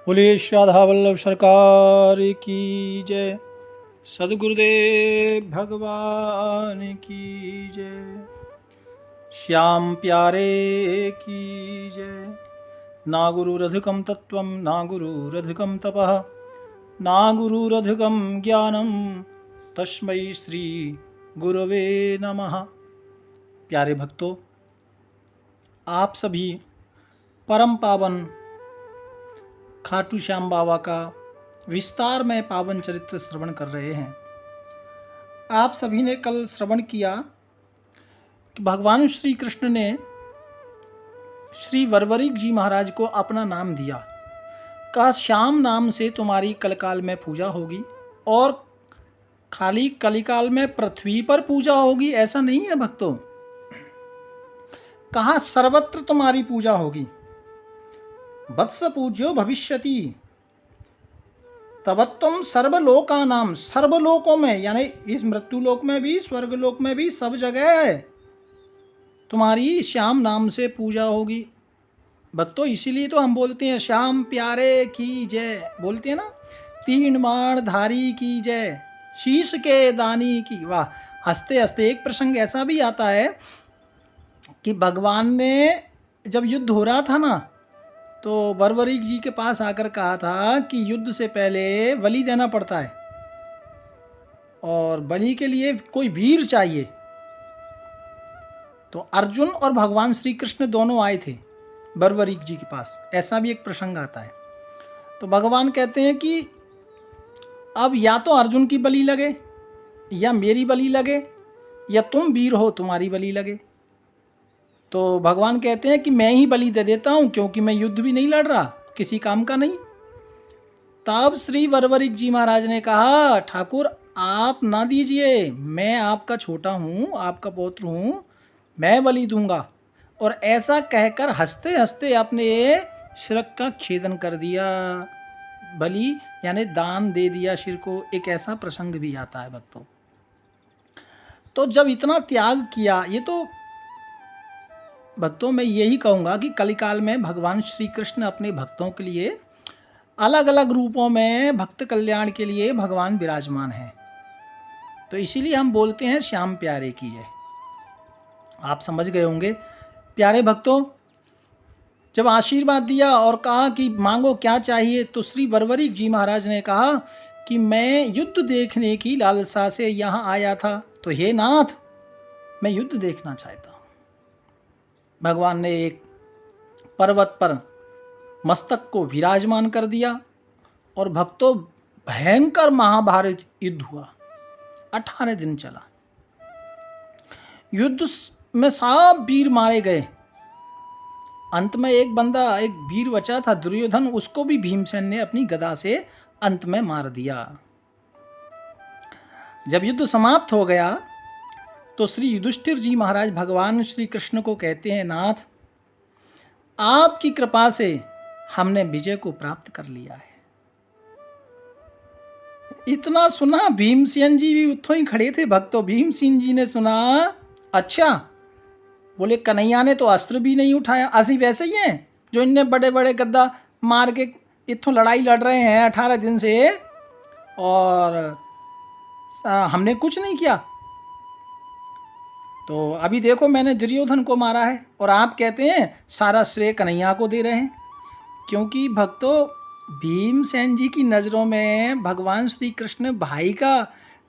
बोलिए श्री राधा वल्लभ सरकार की जय। सद्गुरुदेव भगवान की जय। श्याम प्यारे की जय। ना गुरुरधिकं तत्त्वं ना गुरुरधिकं तपः ना गुरुरधिकं ज्ञानं तस्मै श्री गुरवे नमः। प्यारे भक्तों, आप सभी परम पावन खाटू श्याम बाबा का विस्तार में पावन चरित्र श्रवण कर रहे हैं। आप सभी ने कल श्रवण किया कि भगवान श्री कृष्ण ने श्री वरवरिक जी महाराज को अपना नाम दिया। कहा, श्याम नाम से तुम्हारी कलकाल में पूजा होगी और खाली कलिकाल में पृथ्वी पर पूजा होगी ऐसा नहीं है भक्तों। कहा, सर्वत्र तुम्हारी पूजा होगी। वत्स पूज्यो भविष्यति तवत्तम सर्वलोकानाम, सर्वलोकों में यानी इस मृत्युलोक में भी स्वर्गलोक में भी सब जगह तुम्हारी श्याम नाम से पूजा होगी। भक्तों, इसीलिए तो हम बोलते हैं श्याम प्यारे की जय, बोलते हैं ना, तीन बाण धारी की जय, शीश के दानी की। वाह, हंसते हंसते एक प्रसंग ऐसा भी आता है कि भगवान ने जब युद्ध हो रहा था ना, तो वरवरिक जी के पास आकर कहा था कि युद्ध से पहले बलि देना पड़ता है और बलि के लिए कोई वीर चाहिए। तो अर्जुन और भगवान श्री कृष्ण दोनों आए थे वरवरिक जी के पास, ऐसा भी एक प्रसंग आता है। तो भगवान कहते हैं कि अब या तो अर्जुन की बलि लगे या मेरी बलि लगे या तुम वीर हो तुम्हारी बलि लगे। तो भगवान कहते हैं कि मैं ही बलि दे देता हूँ, क्योंकि मैं युद्ध भी नहीं लड़ रहा, किसी काम का नहीं। तब श्री वरवरिक जी महाराज ने कहा, ठाकुर आप ना दीजिए, मैं आपका छोटा हूँ, आपका पौत्र हूँ, मैं बलि दूंगा। और ऐसा कहकर हंसते हंसते अपने सिर का छेदन कर दिया, बलि यानी दान दे दिया सिर को। एक ऐसा प्रसंग भी आता है भक्तों। तो जब इतना त्याग किया, ये तो भक्तों मैं यही कहूँगा कि कलिकाल में भगवान श्री कृष्ण अपने भक्तों के लिए अलग अलग रूपों में भक्त कल्याण के लिए भगवान विराजमान हैं। तो इसीलिए हम बोलते हैं श्याम प्यारे की जय। आप समझ गए होंगे। प्यारे भक्तों, जब आशीर्वाद दिया और कहा कि मांगो क्या चाहिए, तो श्री वरवरिक जी महाराज ने कहा कि मैं युद्ध देखने की लालसा से यहाँ आया था, तो हे नाथ मैं युद्ध देखना चाहता हूँ। भगवान ने एक पर्वत पर मस्तक को विराजमान कर दिया और भक्तों भयंकर महाभारत युद्ध हुआ, 18 दिन चला। युद्ध में सब वीर मारे गए। अंत में एक बंदा, एक वीर बचा था दुर्योधन, उसको भी भीमसेन ने अपनी गदा से अंत में मार दिया। जब युद्ध समाप्त हो गया तो श्री युधिष्ठिर जी महाराज भगवान श्री कृष्ण को कहते हैं, नाथ आपकी कृपा से हमने विजय को प्राप्त कर लिया है। इतना सुना भीमसेन जी भी उत्थों ही खड़े थे भक्तों। भीमसेन जी ने सुना, अच्छा, बोले कन्हैया ने तो अस्त्र भी नहीं उठाया, असी वैसे ही हैं जो इनने बड़े बड़े गद्दा मार के इत्थों लड़ाई लड़ रहे हैं 18 दिन से, और हमने कुछ नहीं किया। तो अभी देखो मैंने दुर्योधन को मारा है और आप कहते हैं सारा श्रेय कन्हैया को दे रहे हैं। क्योंकि भक्तों भीमसेन जी की नज़रों में भगवान श्री कृष्ण भाई का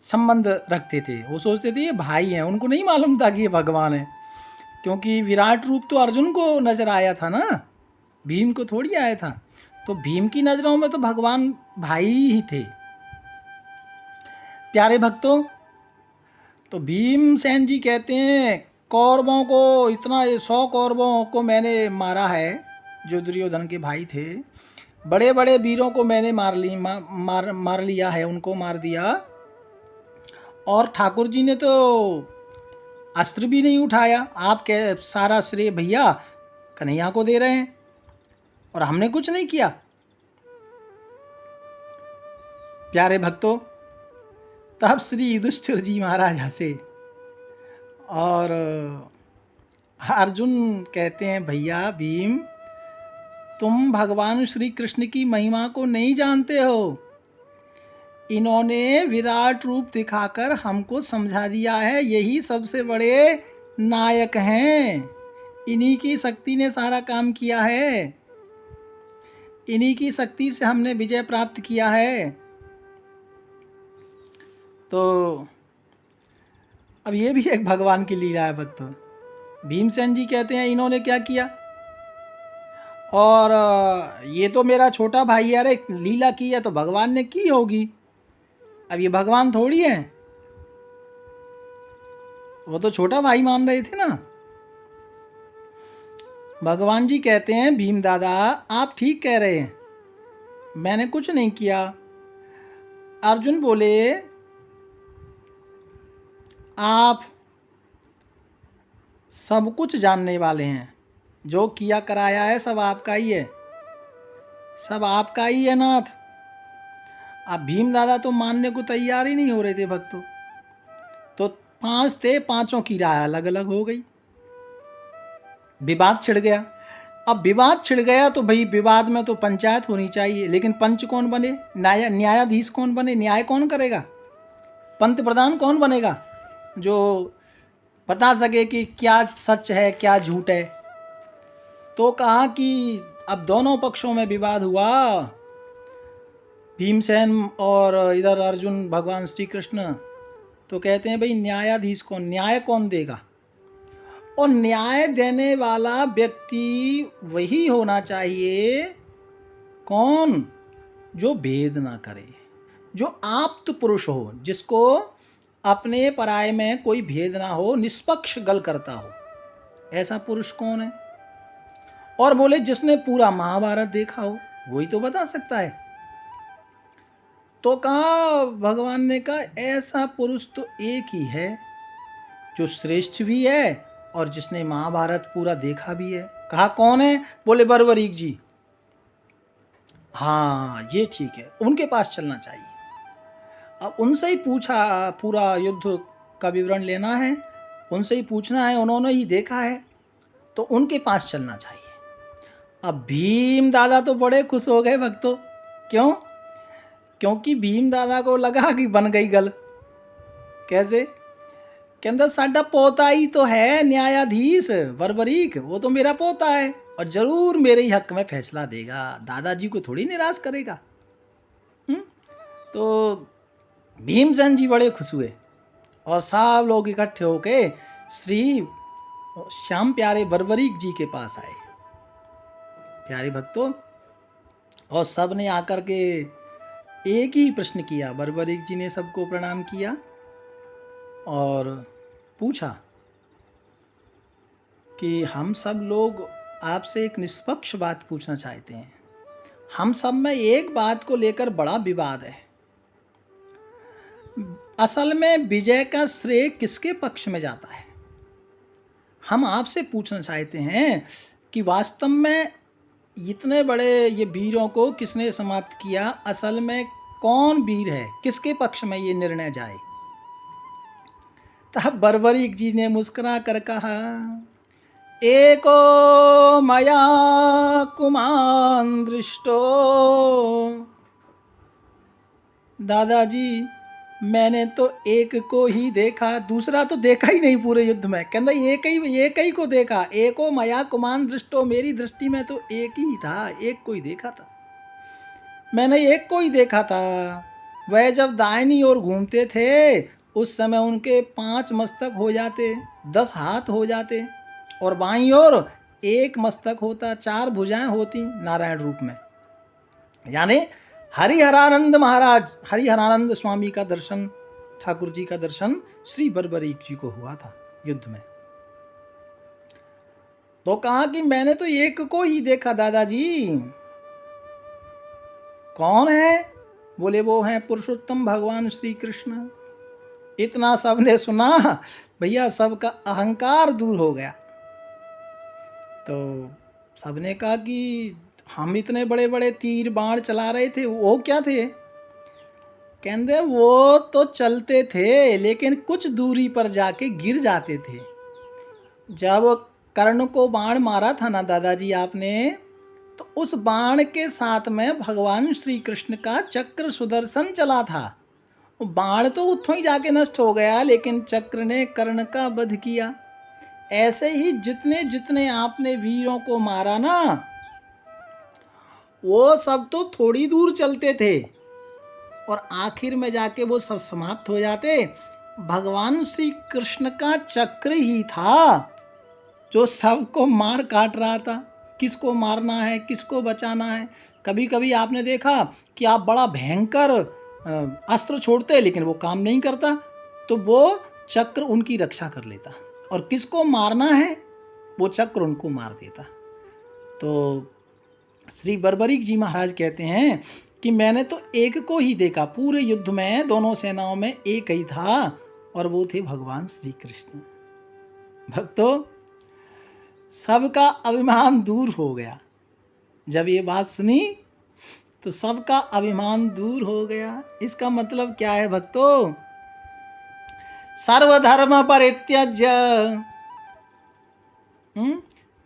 संबंध रखते थे। वो सोचते थे ये भाई हैं, उनको नहीं मालूम था कि ये भगवान है। क्योंकि विराट रूप तो अर्जुन को नज़र आया था ना, भीम को थोड़ी आया था। तो भीम की नज़रों में तो भगवान भाई ही थे। प्यारे भक्तों, तो भीमसेन जी कहते हैं कौरवों को, इतना 100 कौरवों को मैंने मारा है जो दुर्योधन के भाई थे। बड़े बड़े वीरों को मैंने मार लिया है, उनको मार दिया। और ठाकुर जी ने तो अस्त्र भी नहीं उठाया। आप कह सारा श्रेय भैया कन्हैया को दे रहे हैं और हमने कुछ नहीं किया। प्यारे भक्तों, तब श्री युधिष्ठिर जी महाराज हंसे और अर्जुन कहते हैं, भैया भीम तुम भगवान श्री कृष्ण की महिमा को नहीं जानते हो। इन्होंने विराट रूप दिखाकर हमको समझा दिया है, यही सबसे बड़े नायक हैं। इन्हीं की शक्ति ने सारा काम किया है, इन्हीं की शक्ति से हमने विजय प्राप्त किया है। तो अब ये भी एक भगवान की लीला है भक्तों। भीमसेन जी कहते हैं इन्होंने क्या किया, और ये तो मेरा छोटा भाई है, अरे लीला की है तो भगवान ने की होगी। अब ये भगवान थोड़ी है, वो तो छोटा भाई मान रहे थे ना। भगवान जी कहते हैं भीम दादा आप ठीक कह रहे हैं, मैंने कुछ नहीं किया। अर्जुन बोले आप सब कुछ जानने वाले हैं, जो किया कराया है सब आपका ही है, सब आपका ही है नाथ। अब भीम दादा तो मानने को तैयार ही नहीं हो रहे थे भक्तों। तो 5 थे, 5 की राय अलग अलग हो गई, विवाद छिड़ गया। अब विवाद छिड़ गया तो भाई विवाद में तो पंचायत होनी चाहिए, लेकिन पंच कौन बने, न्यायाधीश कौन बने, न्याय कौन करेगा, पंत प्रधान कौन बनेगा जो बता सके कि क्या सच है क्या झूठ है। तो कहा कि अब दोनों पक्षों में विवाद हुआ, भीमसेन और इधर अर्जुन भगवान श्री कृष्ण। तो कहते हैं भाई न्यायाधीश कौन, न्याय कौन देगा, और न्याय देने वाला व्यक्ति वही होना चाहिए कौन, जो भेद ना करे, जो आप्त पुरुष हो, जिसको अपने पराये में कोई भेद ना हो, निष्पक्ष गल करता हो, ऐसा पुरुष कौन है। और बोले जिसने पूरा महाभारत देखा हो वही तो बता सकता है। तो कहा भगवान ने कहा ऐसा पुरुष तो एक ही है जो श्रेष्ठ भी है और जिसने महाभारत पूरा देखा भी है। कहा कौन है, बोले बर्बरीक जी। हाँ ये ठीक है, उनके पास चलना चाहिए। अब उनसे ही पूछा, पूरा युद्ध का विवरण लेना है, उनसे ही पूछना है, उन्होंने ही देखा है, तो उनके पास चलना चाहिए। अब भीम दादा तो बड़े खुश हो गए भक्तों। क्यों, क्योंकि भीम दादा को लगा कि बन गई गल। कैसे, कहता साडा पोता ही तो है न्यायाधीश बर्बरीक, वो तो मेरा पोता है और जरूर मेरे ही हक में फैसला देगा, दादाजी को थोड़ी निराश करेगा। तो भीमसेन जी बड़े खुश हुए और सब लोग इकट्ठे होके श्री श्याम प्यारे बर्बरीक जी के पास आए। प्यारे भक्तों, और सब ने आकर के एक ही प्रश्न किया। बर्बरीक जी ने सबको प्रणाम किया और पूछा कि हम सब लोग आपसे एक निष्पक्ष बात पूछना चाहते हैं। हम सब में एक बात को लेकर बड़ा विवाद है। असल में विजय का श्रेय किसके पक्ष में जाता है। हम आपसे पूछना चाहते हैं कि वास्तव में इतने बड़े ये वीरों को किसने समाप्त किया, असल में कौन वीर है, किसके पक्ष में ये निर्णय जाए। तब बर्बरीक जी ने मुस्कुरा कर कहा एको मया कुमान दृष्टो। दादाजी मैंने तो एक को ही देखा, दूसरा तो देखा ही नहीं पूरे युद्ध में। कहता एक ही को देखा, एको मया कुमान दृष्टो, मेरी दृष्टि में तो एक ही था, एक को ही देखा था, मैंने एक को ही देखा था। वह जब दाहिनी ओर घूमते थे उस समय उनके 5 मस्तक हो जाते, 10 हाथ हो जाते, और बाईं ओर 1 मस्तक होता, 4 भुजाएं होती नारायण रूप में। यानी हरिहरानंद महाराज, हरिहरानंद स्वामी का दर्शन, ठाकुर जी का दर्शन श्री बर्बरीक जी को हुआ था युद्ध में। तो कहा कि मैंने तो एक को ही देखा दादाजी। कौन है, बोले वो हैं पुरुषोत्तम भगवान श्री कृष्ण। इतना सबने सुना भैया, सबका अहंकार दूर हो गया। तो सबने कहा कि हम इतने बड़े बड़े तीर बाण चला रहे थे, वो क्या थे। कहते वो तो चलते थे लेकिन कुछ दूरी पर जाके गिर जाते थे। जब कर्ण को बाण मारा था ना दादाजी आपने, तो उस बाण के साथ में भगवान श्री कृष्ण का चक्र सुदर्शन चला था। वो बाण तो उथों ही जाके नष्ट हो गया, लेकिन चक्र ने कर्ण का वध किया। ऐसे ही जितने जितने आपने वीरों को मारा ना, वो सब तो थोड़ी दूर चलते थे और आखिर में जाके वो सब समाप्त हो जाते। भगवान श्री कृष्ण का चक्र ही था जो सबको मार काट रहा था। किसको मारना है, किसको बचाना है। कभी कभी आपने देखा कि आप बड़ा भयंकर अस्त्र छोड़ते हैं लेकिन वो काम नहीं करता, तो वो चक्र उनकी रक्षा कर लेता, और किसको मारना है वो चक्र उनको मार देता। तो श्री बर्बरीक जी महाराज कहते हैं कि मैंने तो एक को ही देखा, पूरे युद्ध में दोनों सेनाओं में एक ही था, और वो थे भगवान श्री कृष्ण। भक्तों, सबका अभिमान दूर हो गया। जब ये बात सुनी तो सबका अभिमान दूर हो गया। इसका मतलब क्या है भक्तों? सर्वधर्म परित्यज्य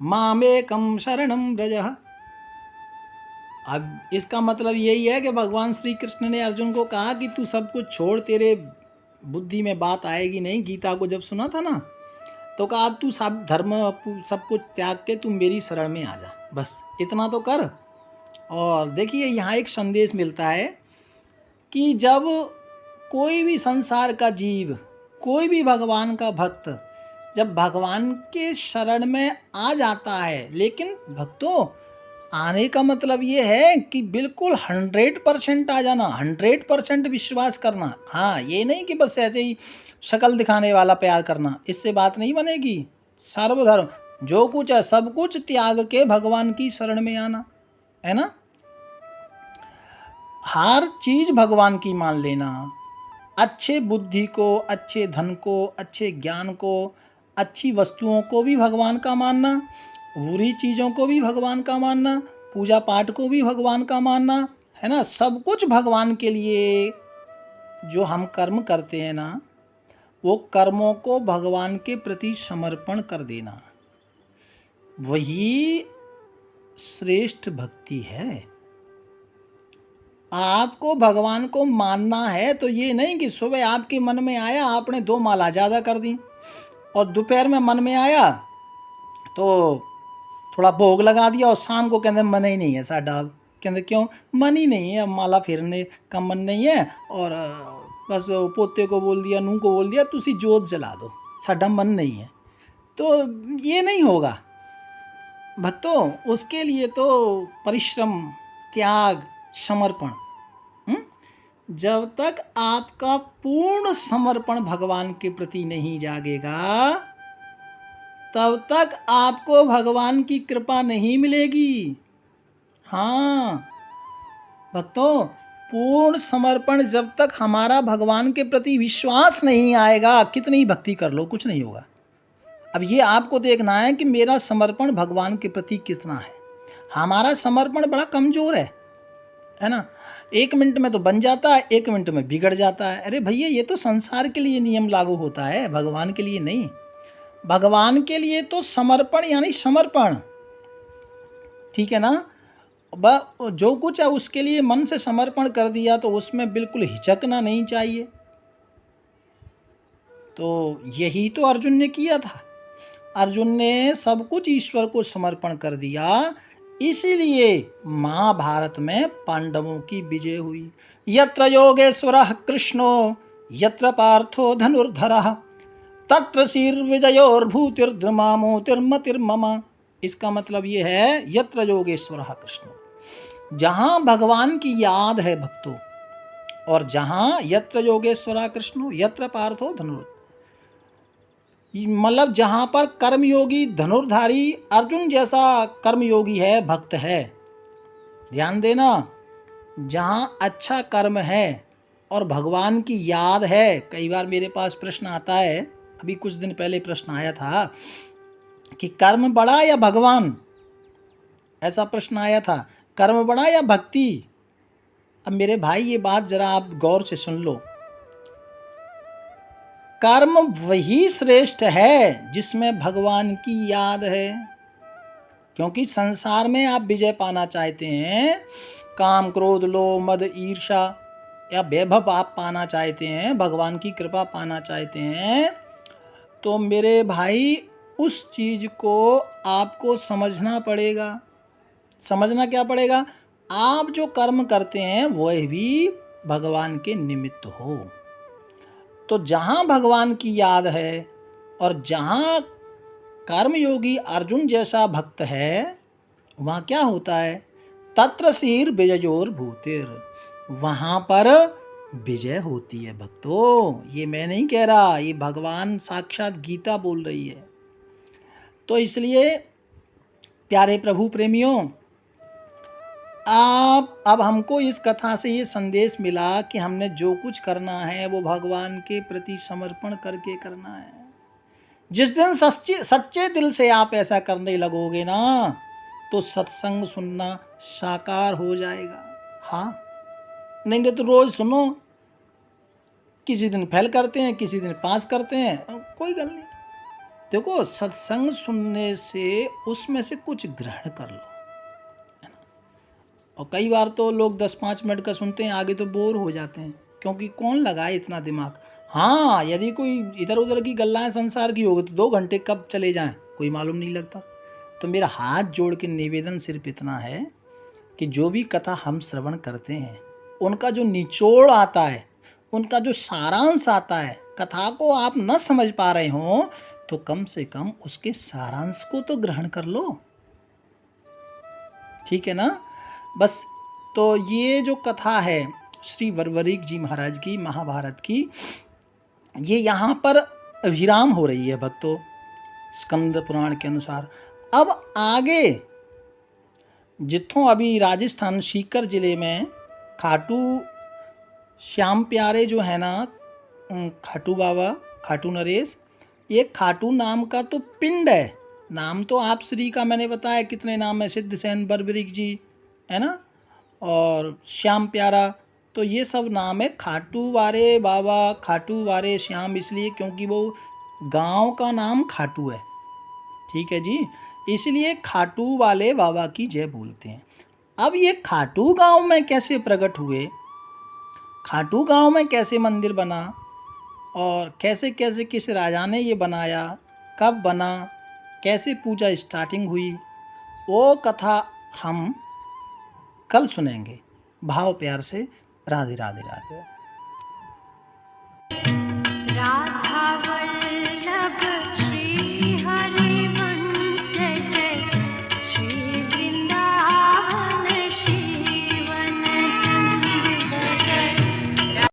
मामेकं शरणं व्रजः। अब इसका मतलब यही है कि भगवान श्री कृष्ण ने अर्जुन को कहा कि तू सब कुछ छोड़, तेरे बुद्धि में बात आएगी नहीं। गीता को जब सुना था ना, तो कहा अब तू सब धर्म सब कुछ त्याग के तू मेरी शरण में आ जा, बस इतना तो कर। और देखिए यहाँ एक संदेश मिलता है कि जब कोई भी संसार का जीव, कोई भी भगवान का भक्त जब भगवान के शरण में आ जाता है, लेकिन भक्तों आने का मतलब ये है कि बिल्कुल 100% आ जाना, 100% विश्वास करना। हाँ, ये नहीं कि बस ऐसे ही शक्ल दिखाने वाला प्यार करना, इससे बात नहीं बनेगी। सर्वधर्म, जो कुछ है सब कुछ त्याग के भगवान की शरण में आना, है ना। हर चीज भगवान की मान लेना, अच्छे बुद्धि को, अच्छे धन को, अच्छे ज्ञान को, अच्छी वस्तुओं को भी भगवान का मानना, बुरी चीज़ों को भी भगवान का मानना, पूजा पाठ को भी भगवान का मानना, है ना। सब कुछ भगवान के लिए जो हम कर्म करते हैं ना, वो कर्मों को भगवान के प्रति समर्पण कर देना, वही श्रेष्ठ भक्ति है। आपको भगवान को मानना है तो ये नहीं कि सुबह आपके मन में आया आपने 2 माला ज़्यादा कर दी, और दोपहर में मन में आया तो थोड़ा भोग लगा दिया, और शाम को कहते मन ही नहीं है साडा। कहते क्यों? मन ही नहीं है, अब माला फेरने का मन नहीं है, और बस पोते को बोल दिया, नूह को बोल दिया तुसी जोत जला दो, साडा मन नहीं है। तो ये नहीं होगा भक्तों। उसके लिए तो परिश्रम, त्याग, समर्पण। जब तक आपका पूर्ण समर्पण भगवान के प्रति नहीं जागेगा, तब तक आपको भगवान की कृपा नहीं मिलेगी। हाँ भक्तों, पूर्ण समर्पण जब तक हमारा भगवान के प्रति विश्वास नहीं आएगा, कितनी भक्ति कर लो कुछ नहीं होगा। अब ये आपको देखना है कि मेरा समर्पण भगवान के प्रति कितना है। हमारा समर्पण बड़ा कमज़ोर है ना। 1 मिनट में तो बन जाता है, 1 मिनट में बिगड़ जाता है। अरे भैया, ये तो संसार के लिए नियम लागू होता है, भगवान के लिए नहीं। भगवान के लिए तो समर्पण यानी समर्पण, ठीक है ना। जो कुछ है उसके लिए मन से समर्पण कर दिया तो उसमें बिल्कुल हिचकना नहीं चाहिए। तो यही तो अर्जुन ने किया था। अर्जुन ने सब कुछ ईश्वर को समर्पण कर दिया, इसीलिए महाभारत में पांडवों की विजय हुई। यत्र योगेश्वरः कृष्णो यत्र पार्थो धनुर्धरः तत्र शीर्विजयोर्भूतिर्द्रुमामोतिर्मतिर्मम। इसका मतलब ये है यत्र योगेश्वरः कृष्णो, जहाँ भगवान की याद है भक्तों, और जहाँ यत्र योगेश्वरः कृष्णो यत्र पार्थो धनुर्धरः, मतलब जहाँ पर कर्मयोगी धनुर्धारी अर्जुन जैसा कर्मयोगी है, भक्त है। ध्यान देना, जहाँ अच्छा कर्म है और भगवान की याद है। कई बार मेरे पास प्रश्न आता है, अभी कुछ दिन पहले प्रश्न आया था कि कर्म बड़ा या भगवान, ऐसा प्रश्न आया था, कर्म बड़ा या भक्ति। अब मेरे भाई ये बात जरा आप गौर से सुन लो। कर्म वही श्रेष्ठ है जिसमें भगवान की याद है। क्योंकि संसार में आप विजय पाना चाहते हैं, काम क्रोध लोभ मद ईर्ष्या या वैभव आप पाना चाहते हैं, भगवान की कृपा पाना चाहते हैं, तो मेरे भाई उस चीज को आपको समझना पड़ेगा। समझना क्या पड़ेगा? आप जो कर्म करते हैं वह भी भगवान के निमित्त हो। तो जहाँ भगवान की याद है और जहाँ कर्मयोगी अर्जुन जैसा भक्त है, वहाँ क्या होता है? तत्र शीर विजयोर भूतिर, वहाँ पर विजय होती है भक्तों। ये मैं नहीं कह रहा, ये भगवान साक्षात गीता बोल रही है। तो इसलिए प्यारे प्रभु प्रेमियों, आप अब हमको इस कथा से ये संदेश मिला कि हमने जो कुछ करना है वो भगवान के प्रति समर्पण करके करना है। जिस दिन सच्चे दिल से आप ऐसा करने लगोगे ना, तो सत्संग सुनना साकार हो जाएगा। हाँ, नहीं तो रोज सुनो, किसी दिन फेल करते हैं, किसी दिन पास करते हैं, कोई गल नहीं। देखो, सत्संग सुनने से उसमें से कुछ ग्रहण कर लो, है ना। और कई बार तो लोग 10-5 मिनट का सुनते हैं, आगे तो बोर हो जाते हैं, क्योंकि कौन लगाए इतना दिमाग। हाँ, यदि कोई इधर उधर की गल्लाएं संसार की होगी तो 2 घंटे कब चले जाएं कोई मालूम नहीं लगता। तो मेरा हाथ जोड़ के निवेदन सिर्फ इतना है कि जो भी कथा हम श्रवण करते हैं, उनका जो निचोड़ आता है, उनका जो सारांश आता है, कथा को आप न समझ पा रहे हो तो कम से कम उसके सारांश को तो ग्रहण कर लो, ठीक है ना। बस, तो ये जो कथा है श्री बर्बरीक जी महाराज की महाभारत की, ये यहाँ पर विराम हो रही है भक्तों, स्कंद पुराण के अनुसार। अब आगे जितों अभी राजस्थान सीकर जिले में खाटू श्याम प्यारे जो है ना, खाटू बाबा, खाटू नरेश, ये खाटू नाम का तो पिंड है। नाम तो आप श्री का मैंने बताया कितने नाम है, सिद्धसेन बर्बरीक जी, है ना, और श्याम प्यारा, तो ये सब नाम है। खाटू वारे बाबा, खाटू वारे श्याम इसलिए क्योंकि वो गांव का नाम खाटू है, ठीक है जी, इसलिए खाटू वाले बाबा की जय बोलते हैं। अब ये खाटू गांव में कैसे प्रकट हुए, खाटू गांव में कैसे मंदिर बना, और कैसे कैसे किस राजा ने ये बनाया, कब बना, कैसे पूजा स्टार्टिंग हुई, वो कथा हम कल सुनेंगे। भाव प्यार से राधे राधे राधे।